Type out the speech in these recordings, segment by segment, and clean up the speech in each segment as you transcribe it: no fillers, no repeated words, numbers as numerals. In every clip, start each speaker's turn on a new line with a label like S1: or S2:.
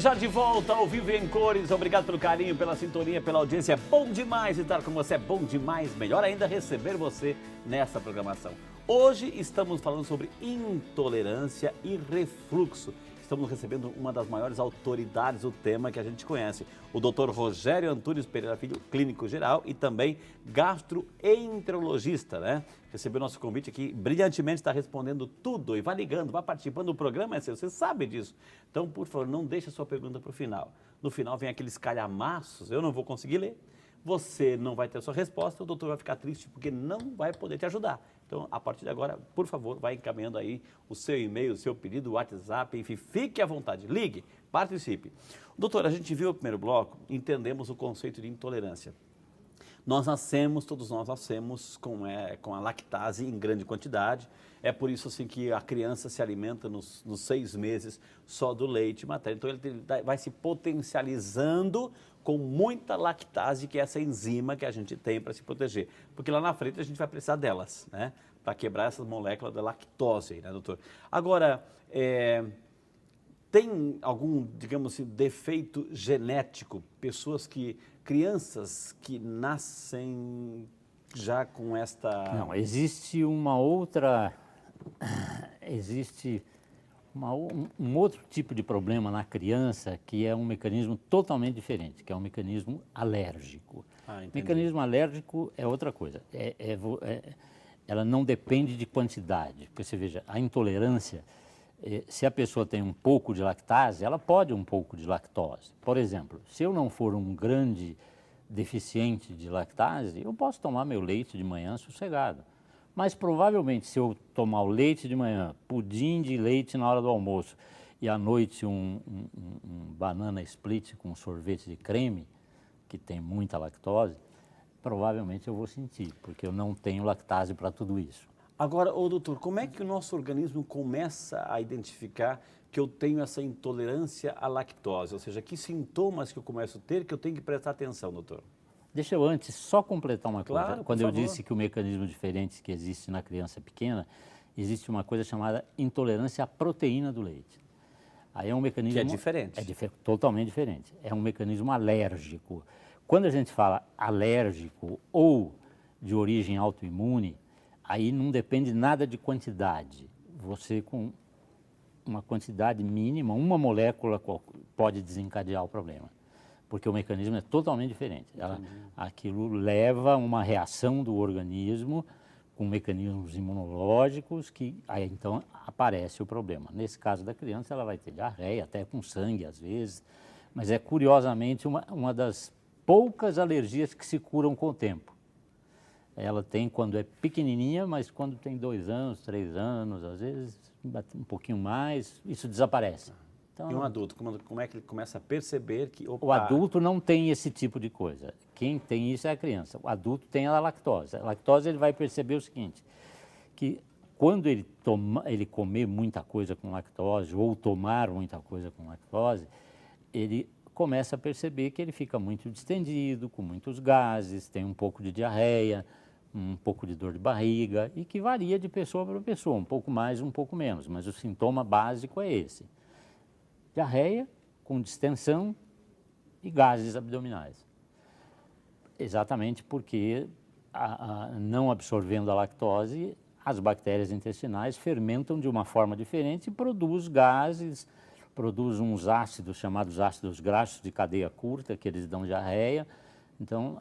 S1: já de volta ao vivo e em cores. Obrigado pelo carinho, pela sintonia, pela audiência. É bom demais estar com você, é bom demais, melhor ainda receber você nessa programação. Hoje estamos falando sobre intolerância e refluxo. Estamos recebendo uma das maiores autoridades do tema que a gente conhece, o Dr. Rogério Antunes Pereira Filho, clínico geral e também gastroenterologista, né? Recebeu nosso convite aqui, brilhantemente está respondendo tudo e vai ligando, vai participando do programa, é seu, você sabe disso. Então, por favor, não deixe a sua pergunta para o final. No final vem aqueles calhamaços, eu não vou conseguir ler. Você não vai ter a sua resposta, o doutor vai ficar triste porque não vai poder te ajudar. Então, a partir de agora, por favor, vai encaminhando aí o seu e-mail, o seu pedido, o WhatsApp, enfim, fique à vontade, ligue, participe. Doutor, a gente viu o primeiro bloco, entendemos o conceito de intolerância. Nós nascemos, todos nós nascemos com a lactase em grande quantidade. É por isso assim que a criança se alimenta nos 6 meses só do leite materno. Então ele vai se potencializando com muita lactase, que é essa enzima que a gente tem para se proteger. Porque lá na frente a gente vai precisar delas, né? Para quebrar essas moléculas da lactose, né, doutor? Agora, tem algum, digamos assim, defeito genético? Crianças que nascem já com esta...
S2: Não, existe uma outra... Existe um outro tipo de problema na criança que é um mecanismo totalmente diferente, que é um mecanismo alérgico. Mecanismo alérgico é outra coisa. Ela não depende de quantidade. Porque você veja, a intolerância... Se a pessoa tem um pouco de lactase, ela pode um pouco de lactose. Por exemplo, se eu não for um grande deficiente de lactase, eu posso tomar meu leite de manhã sossegado. Mas provavelmente se eu tomar o leite de manhã, pudim de leite na hora do almoço e à noite um banana split com sorvete de creme, que tem muita lactose, provavelmente eu vou sentir, porque eu não tenho lactase para tudo isso.
S1: Agora, doutor, como é que o nosso organismo começa a identificar que eu tenho essa intolerância à lactose? Ou seja, que sintomas que eu começo a ter que eu tenho que prestar atenção, doutor?
S2: Deixa eu antes só completar uma coisa.
S1: Claro,
S2: Quando eu disse que o mecanismo diferente que existe na criança pequena, existe uma coisa chamada intolerância à proteína do leite. Aí é um mecanismo...
S1: Que é diferente.
S2: Totalmente diferente. É um mecanismo alérgico. Quando a gente fala alérgico ou de origem autoimune, aí não depende nada de quantidade. Você, com uma quantidade mínima, uma molécula pode desencadear o problema. Porque o mecanismo é totalmente diferente. Aquilo leva a uma reação do organismo com mecanismos imunológicos que aí então aparece o problema. Nesse caso da criança, ela vai ter diarreia, até com sangue às vezes, mas é curiosamente uma das poucas alergias que se curam com o tempo. Ela tem quando é pequenininha, mas quando tem 2 anos, 3 anos, às vezes um pouquinho mais, isso desaparece. Então,
S1: e um adulto, como é que ele começa a perceber que... Opa,
S2: o adulto não tem esse tipo de coisa. Quem tem isso é a criança. O adulto tem a lactose. A lactose ele vai perceber o seguinte, que quando ele comer muita coisa com lactose ou tomar muita coisa com lactose, ele começa a perceber que ele fica muito distendido, com muitos gases, tem um pouco de diarreia, um pouco de dor de barriga e que varia de pessoa para pessoa, um pouco mais, um pouco menos, mas o sintoma básico é esse. Diarreia com distensão e gases abdominais. Exatamente porque, não absorvendo a lactose, as bactérias intestinais fermentam de uma forma diferente e produz gases, produz uns ácidos chamados ácidos graxos de cadeia curta, que eles dão diarreia. Então,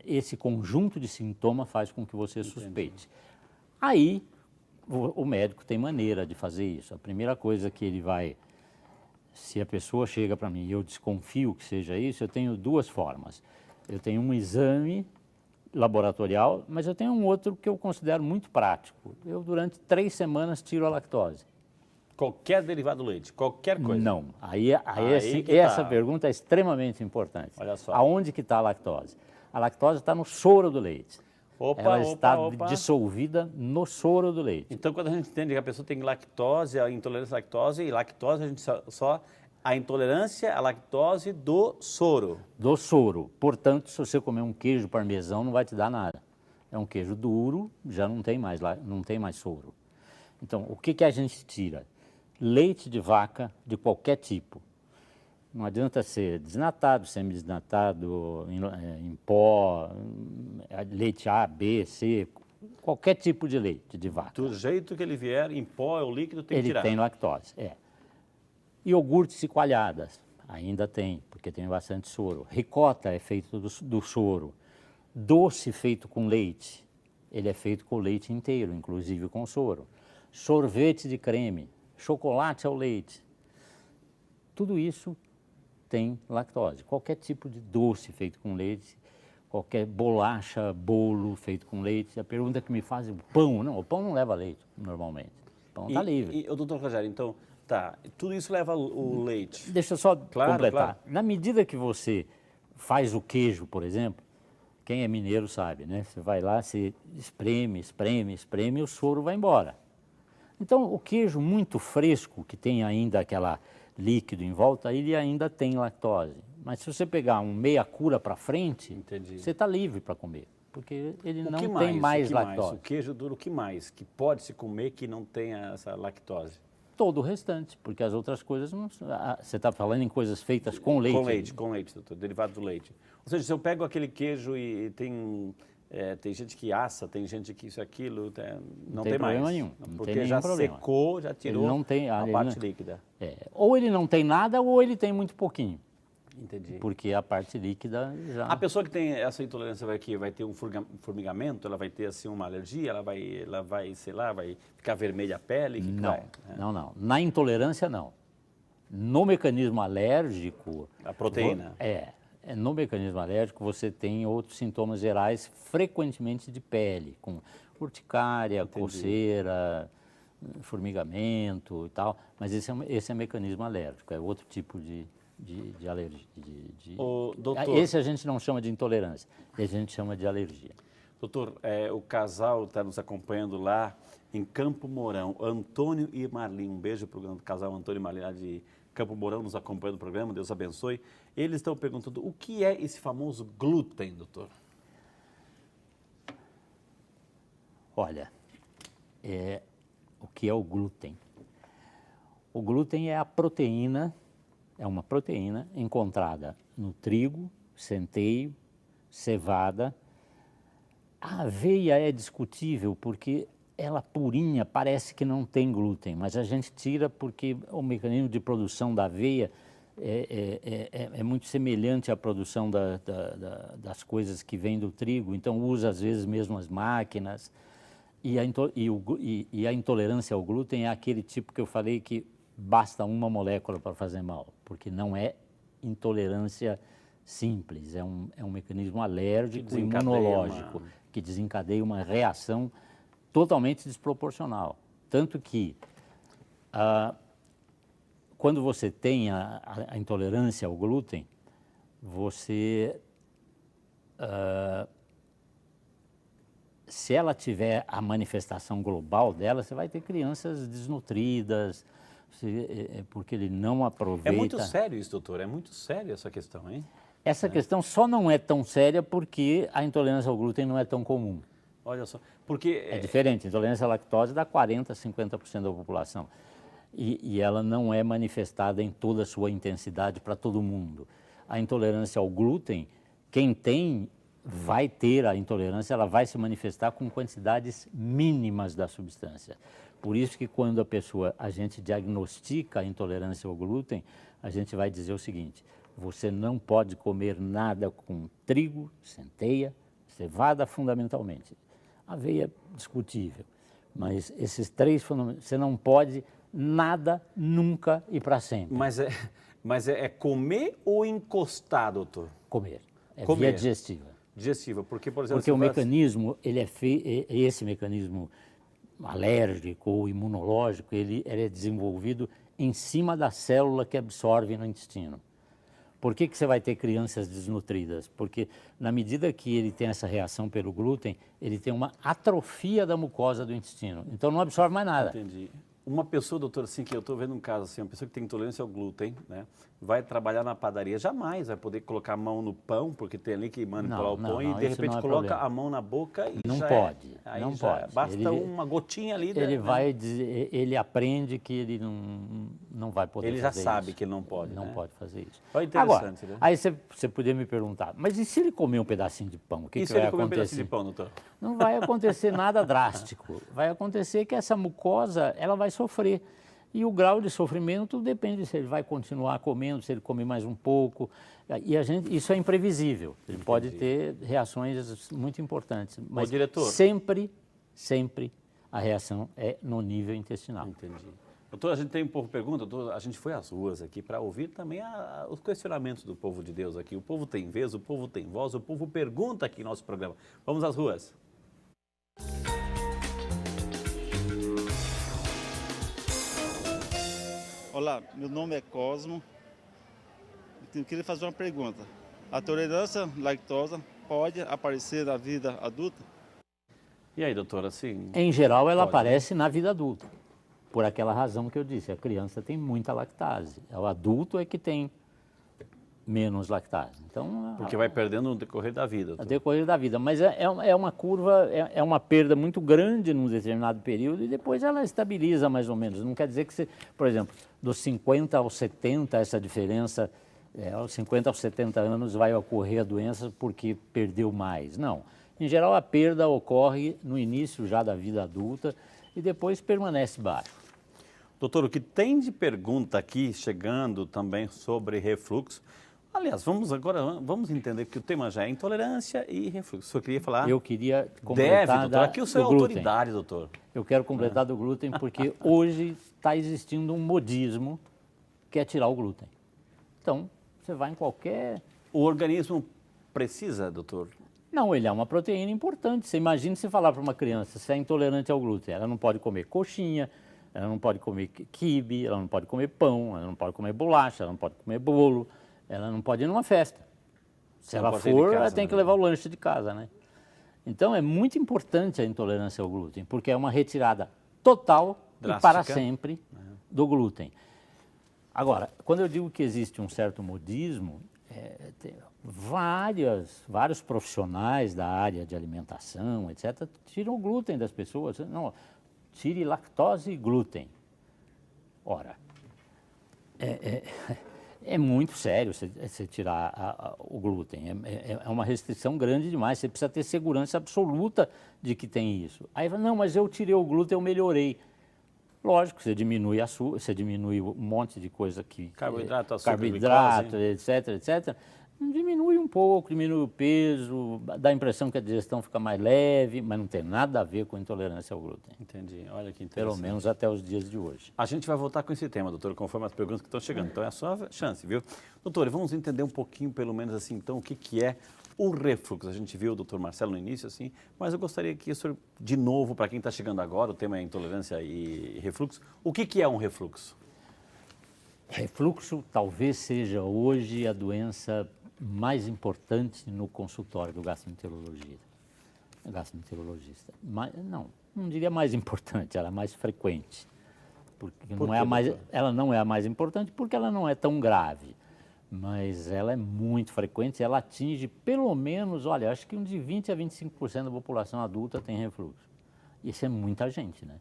S2: esse conjunto de sintomas faz com que você suspeite. Aí, o médico tem maneira de fazer isso. A primeira coisa que ele vai, se a pessoa chega para mim e eu desconfio que seja isso, eu tenho 2 formas. Eu tenho um exame laboratorial, mas eu tenho um outro que eu considero muito prático. Eu, durante 3 semanas, tiro a lactose.
S1: Qualquer derivado do leite, qualquer coisa?
S2: Não. Essa pergunta é extremamente importante.
S1: Olha só.
S2: Aonde que está a lactose? A lactose está no soro do leite. Ela está dissolvida no soro do leite.
S1: Então, quando a gente entende que a pessoa tem lactose, a intolerância à lactose, e lactose a gente só a intolerância à lactose do soro.
S2: Do soro. Portanto, se você comer um queijo parmesão, não vai te dar nada. É um queijo duro, já não tem mais soro. Então, o que a gente tira? Leite de vaca de qualquer tipo. Não adianta ser desnatado, semidesnatado, em pó, leite A, B, C, qualquer tipo de leite de vaca.
S1: Do jeito que ele vier, em pó ou líquido, tem que
S2: Ele
S1: tirar.
S2: tem lactose, Iogurtes e coalhadas, ainda tem, porque tem bastante soro. Ricota é feito do soro. Doce feito com leite, ele é feito com leite inteiro, inclusive com soro. Sorvete de creme, chocolate ao leite, tudo isso tem lactose. Qualquer tipo de doce feito com leite, qualquer bolacha, bolo feito com leite. A pergunta que me fazem, o pão não leva leite, normalmente. O pão está livre.
S1: E, doutor Rogério, então, tudo isso leva o leite.
S2: Deixa eu só completar.
S1: Claro.
S2: Na medida que você faz o queijo, por exemplo, quem é mineiro sabe, né? Você vai lá, você espreme e o soro vai embora. Então, o queijo muito fresco, que tem ainda aquela líquido em volta, ele ainda tem lactose. Mas se você pegar um meia cura para frente, você está livre para comer, porque ele não tem mais lactose.
S1: O queijo duro, o que mais que pode se comer que não tenha essa lactose?
S2: Todo o restante, porque as outras coisas não... Você está falando em coisas feitas com leite.
S1: Com leite, doutor, derivado do leite. Ou seja, se eu pego aquele queijo e tem gente que assa, tem gente que isso e aquilo, não tem mais.
S2: Problema nenhum.
S1: Porque já secou, já tirou a parte líquida.
S2: Ou ele não tem nada, ou ele tem muito pouquinho.
S1: Entendi.
S2: Porque a parte líquida já...
S1: A pessoa que tem essa intolerância vai ter um formigamento, ela vai ter assim uma alergia, ela vai, sei lá, vai ficar vermelha a pele?
S2: Não. Na intolerância, não. No mecanismo alérgico...
S1: A proteína.
S2: No mecanismo alérgico você tem outros sintomas gerais, frequentemente de pele, com urticária, coceira, formigamento e tal, mas esse é mecanismo alérgico, é outro tipo de alergia.
S1: Doutor,
S2: esse a gente não chama de intolerância, esse a gente chama de alergia.
S1: Doutor, o casal está nos acompanhando lá em Campo Mourão, Antônio e Marlim, um beijo para o casal Antônio e Marlim lá de Campo Mourão, nos acompanhando no programa, Deus abençoe. Eles estão perguntando o que é esse famoso glúten, doutor?
S2: Olha, o que é o glúten? O glúten é a proteína, é uma proteína encontrada no trigo, centeio, cevada. A aveia é discutível porque ela purinha parece que não tem glúten, mas a gente tira porque o mecanismo de produção da aveia é muito semelhante à produção das coisas que vêm do trigo, então usa às vezes mesmo as máquinas. E a intolerância ao glúten é aquele tipo que eu falei que basta uma molécula para fazer mal, porque não é intolerância simples, é um mecanismo alérgico e imunológico que desencadeia uma reação totalmente desproporcional. Tanto que quando você tem a intolerância ao glúten, você, se ela tiver a manifestação global dela, você vai ter crianças desnutridas, porque ele não aproveita...
S1: É muito sério isso, doutor, é muito sério essa questão, hein?
S2: Essa questão só não é tão séria porque a intolerância ao glúten não é tão comum.
S1: Olha só, porque...
S2: É diferente, a intolerância à lactose dá 40% a 50% da população. E ela não é manifestada em toda a sua intensidade para todo mundo. A intolerância ao glúten, quem tem, vai ter a intolerância, ela vai se manifestar com quantidades mínimas da substância. Por isso que quando a gente diagnostica a intolerância ao glúten, a gente vai dizer o seguinte: você não pode comer nada com trigo, centeia, cevada fundamentalmente. Aveia é discutível, mas esses três fenômenos, você não pode nada, nunca e para sempre.
S1: Mas é comer ou encostar, doutor?
S2: Comer. Via digestiva.
S1: Digestiva, porque, por exemplo...
S2: Porque o mecanismo, esse mecanismo alérgico ou imunológico, ele é desenvolvido em cima da célula que absorve no intestino. Por que você vai ter crianças desnutridas? Porque na medida que ele tem essa reação pelo glúten, ele tem uma atrofia da mucosa do intestino. Então não absorve mais nada.
S1: Entendi. Uma pessoa, doutor, assim, que eu estou vendo um caso assim, uma pessoa que tem intolerância ao glúten, né? Vai trabalhar na padaria, jamais vai poder colocar a mão no pão, porque tem ali que manipular o pão e de
S2: isso
S1: repente
S2: não é
S1: coloca
S2: problema.
S1: a mão na boca e
S2: Não
S1: já
S2: pode,
S1: aí
S2: não
S1: já
S2: pode.
S1: basta uma gotinha ali.
S2: Ele
S1: né?
S2: vai ele aprende que ele não vai poder
S1: Ele
S2: fazer
S1: já sabe
S2: isso.
S1: que ele não pode,
S2: Não
S1: né?
S2: pode fazer isso.
S1: Olha,
S2: Agora,
S1: interessante, né?
S2: aí você poderia me perguntar, mas e se ele comer um pedacinho de pão, o que
S1: E
S2: que
S1: se
S2: vai
S1: ele comer um
S2: acontecer?
S1: pedacinho de pão, doutor?
S2: Não vai acontecer nada drástico. Vai acontecer que essa mucosa, ela vai sofrer. E o grau de sofrimento depende se ele vai continuar comendo, se ele comer mais um pouco. E isso é imprevisível. Ele pode ter reações muito importantes. Mas
S1: diretor.
S2: sempre a reação é no nível intestinal.
S1: Entendi. Doutor, a gente tem um pouco de pergunta, doutor, a gente foi às ruas aqui para ouvir também os questionamentos do povo de Deus aqui. O povo tem vez, o povo tem voz, o povo pergunta aqui no nosso programa. Vamos às ruas.
S3: Olá, meu nome é Cosmo. Eu queria fazer uma pergunta. A tolerância à lactose pode aparecer na vida adulta?
S1: E aí, doutor, assim...
S2: Em geral, ela
S1: Pode, né?
S2: aparece na vida adulta. Por aquela razão que eu disse, a criança tem muita lactase. O adulto é que tem menos lactase. Então,
S1: Porque vai perdendo no decorrer da vida.
S2: a
S1: doutor.
S2: decorrer da vida. Mas é uma curva, é uma perda muito grande num determinado período e depois ela estabiliza mais ou menos. Não quer dizer que você, por exemplo, dos 50 aos 70, essa diferença, aos 50 aos 70 anos vai ocorrer a doença porque perdeu mais. Não. Em geral, a perda ocorre no início já da vida adulta e depois permanece baixo.
S1: Doutor, o que tem de pergunta aqui chegando também sobre refluxo? Aliás, vamos entender que o tema já é intolerância e refluxo. O senhor queria falar?
S2: Eu queria completar
S1: Deve, doutor. Aqui o senhor é
S2: do glúten.
S1: autoridade, doutor.
S2: Eu quero completar do glúten porque hoje está existindo um modismo que é tirar o glúten. Então, você vai em qualquer...
S1: O organismo precisa, doutor?
S2: Não, ele é uma proteína importante. Você imagina se falar para uma criança, se é intolerante ao glúten, ela não pode comer coxinha, ela não pode comer quibe, ela não pode comer pão, ela não pode comer bolacha, ela não pode comer bolo, ela não pode ir numa festa. Se
S1: Ela
S2: ela
S1: pode sair de
S2: for,
S1: casa,
S2: ela tem
S1: né?
S2: que levar o lanche de casa, né? Então, é muito importante a intolerância ao glúten, porque é uma retirada total e
S1: Drástica.
S2: para sempre do glúten. Agora, quando eu digo que existe um certo modismo, tem vários profissionais da área de alimentação, etc., tiram o glúten das pessoas. Não, tire lactose e glúten. Ora, é muito sério você tirar o glúten. É uma restrição grande demais. Você precisa ter segurança absoluta de que tem isso. Aí fala, não, mas eu tirei o glúten, eu melhorei. Lógico, você diminui açúcar, você diminui um monte de coisa que...
S1: Carboidrato, açúcar,
S2: carboidrato,
S1: glicose.
S2: etc. Diminui um pouco, diminui o peso, dá a impressão que a digestão fica mais leve, mas não tem nada a ver com intolerância ao glúten.
S1: Entendi. Olha que interessante.
S2: Pelo menos até os dias de hoje.
S1: A gente vai voltar com esse tema, doutor, conforme as perguntas que estão chegando. Então é a sua chance, viu? Doutor, vamos entender um pouquinho, pelo menos assim, então, o que é o refluxo. A gente viu o doutor Marcelo no início, assim, mas eu gostaria que o senhor, de novo, para quem está chegando agora, o tema é intolerância e refluxo, o que é um refluxo?
S2: Refluxo talvez seja hoje a doença mais importante no consultório do gastroenterologista. Mas, não diria mais importante, ela é mais frequente. Porque
S1: Por
S2: não
S1: quê,
S2: é a mais,
S1: doutor?
S2: ela não é a mais importante porque ela não é tão grave. Mas ela é muito frequente, ela atinge pelo menos, olha, acho que de 20 a 25% da população adulta tem refluxo. Isso é muita gente, né?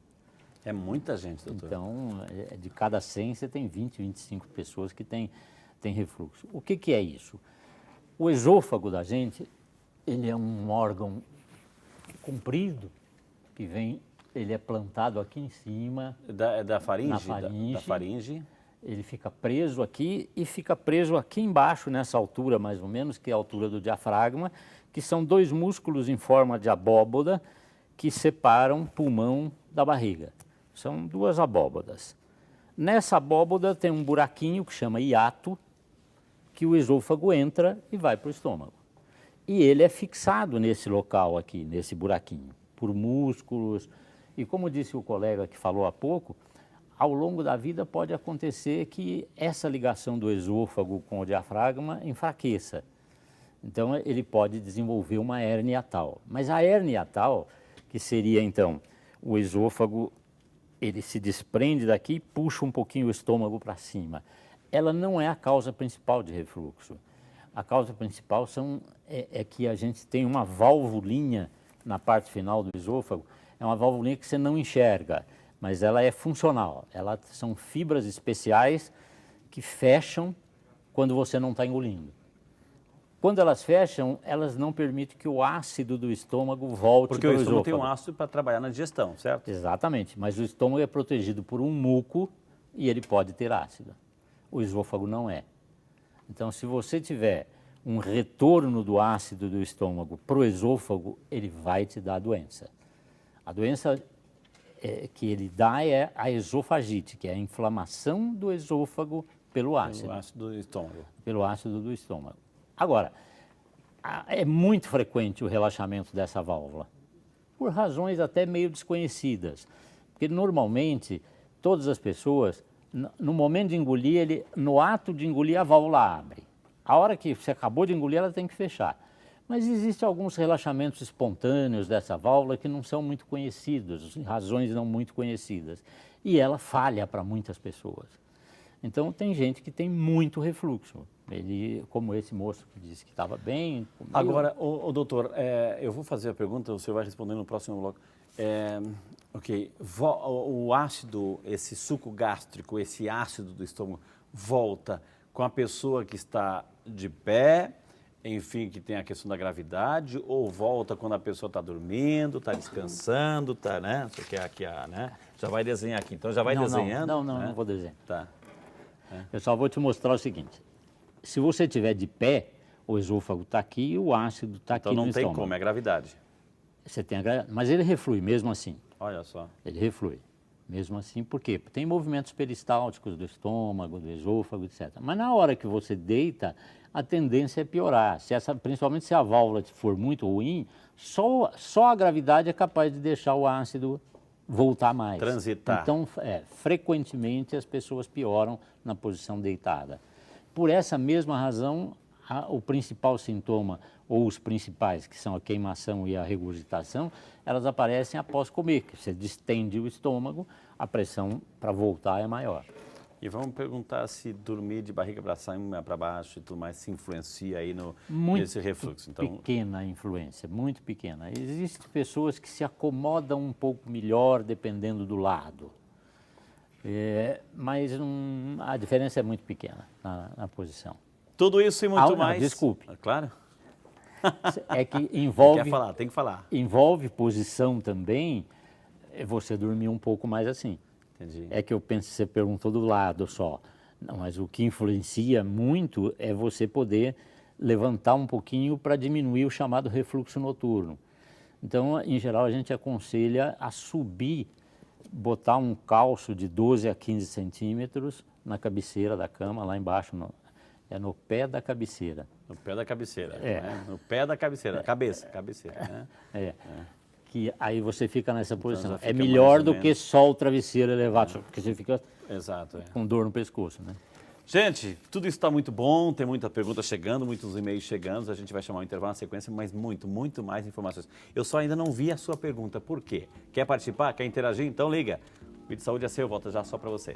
S1: É muita gente, doutor.
S2: Então, de cada 100, você tem 20, 25 pessoas que têm refluxo. O que é isso? O esôfago da gente, ele é um órgão comprido, ele é plantado aqui em cima.
S1: Da faringe?
S2: Na faringe.
S1: Da faringe.
S2: Ele fica preso aqui e fica preso aqui embaixo, nessa altura mais ou menos, que é a altura do diafragma, que são dois músculos em forma de abóboda que separam o pulmão da barriga. São duas abóbodas. Nessa abóboda tem um buraquinho que chama hiato, que o esôfago entra e vai para o estômago. E ele é fixado nesse local aqui, nesse buraquinho, por músculos. E como disse o colega que falou há pouco, ao longo da vida pode acontecer que essa ligação do esôfago com o diafragma enfraqueça. Então, ele pode desenvolver uma hérnia hiatal. Mas a hérnia hiatal, que seria, então, o esôfago ele se desprende daqui e puxa um pouquinho o estômago para cima. Ela não é a causa principal de refluxo. A causa principal é que a gente tem uma valvulinha na parte final do esôfago, é uma valvulinha que você não enxerga, mas ela é funcional. São fibras especiais que fecham quando você não está engolindo. Quando elas fecham, elas não permitem que o ácido do estômago volte para o esôfago. Porque o estômago
S1: tem um ácido para trabalhar na digestão, certo?
S2: Exatamente, mas o estômago é protegido por um muco e ele pode ter ácido. O esôfago não é. Então, se você tiver um retorno do ácido do estômago para o esôfago, ele vai te dar doença. A doença que ele dá é a esofagite, que é a inflamação do esôfago pelo ácido.
S1: Pelo ácido do estômago.
S2: Pelo ácido do estômago. Agora, é muito frequente o relaxamento dessa válvula, por razões até meio desconhecidas. Porque normalmente, todas as pessoas, no momento de engolir, no ato de engolir, a válvula abre. A hora que você acabou de engolir, ela tem que fechar. Mas existem alguns relaxamentos espontâneos dessa válvula que não são muito conhecidos, razões não muito conhecidas. E ela falha para muitas pessoas. Então, tem gente que tem muito refluxo. Como esse moço que disse que estava bem.
S1: Agora, doutor, eu vou fazer a pergunta, o senhor vai responder no próximo bloco. O ácido, esse suco gástrico, esse ácido do estômago, volta com a pessoa que está de pé, enfim, que tem a questão da gravidade, ou volta quando a pessoa está dormindo, está descansando, está, né? Você quer aqui, né? Já vai desenhar aqui, então já vai desenhando.
S2: Não vou desenhar.
S1: Tá.
S2: Eu só vou te mostrar o seguinte. Se você estiver de pé, o esôfago está aqui e o ácido está aqui no estômago.
S1: Então não tem como, é gravidade.
S2: Você tem a gravidade, mas ele reflui mesmo assim.
S1: Olha só.
S2: Ele reflui. Mesmo assim, por quê? Porque tem movimentos peristálticos do estômago, do esôfago, etc. Mas na hora que você deita, a tendência é piorar. Principalmente se a válvula for muito ruim, só a gravidade é capaz de deixar o ácido voltar mais.
S1: Transitar.
S2: Então, frequentemente as pessoas pioram na posição deitada. Por essa mesma razão, o principal sintoma, ou os principais, que são a queimação e a regurgitação, elas aparecem após comer, que você distende o estômago, a pressão para voltar é maior.
S1: E vamos perguntar se dormir de barriga para cima, para baixo e tudo mais se influencia aí nesse refluxo.
S2: Então, pequena influência, muito pequena. Existem pessoas que se acomodam um pouco melhor dependendo do lado. Mas a diferença é muito pequena na posição.
S1: Tudo isso e muito mais.
S2: Desculpe.
S1: Claro.
S2: É que envolve.
S1: Quer falar, tem que falar.
S2: Envolve posição também, você dormir um pouco mais assim.
S1: Entendi.
S2: É que eu penso, você perguntou do lado só. Não, mas o que influencia muito é você poder levantar um pouquinho para diminuir o chamado refluxo noturno. Então, em geral, a gente aconselha a subir, botar um calço de 12 a 15 centímetros na cabeceira da cama, lá embaixo, no pé da cabeceira.
S1: No pé da cabeceira. Né? No pé da cabeceira. Cabeceira. Né?
S2: Que aí você fica nessa posição.
S1: Fica
S2: é melhor do que só o travesseiro elevado, porque você fica com dor no pescoço, né?
S1: Gente, tudo isso está muito bom, tem muita pergunta chegando, muitos e-mails chegando, a gente vai chamar um intervalo na sequência, mas muito mais informações. Eu só ainda não vi a sua pergunta, por quê? Quer participar? Quer interagir? Então liga. O Vídeo Saúde é seu, volta já só para você.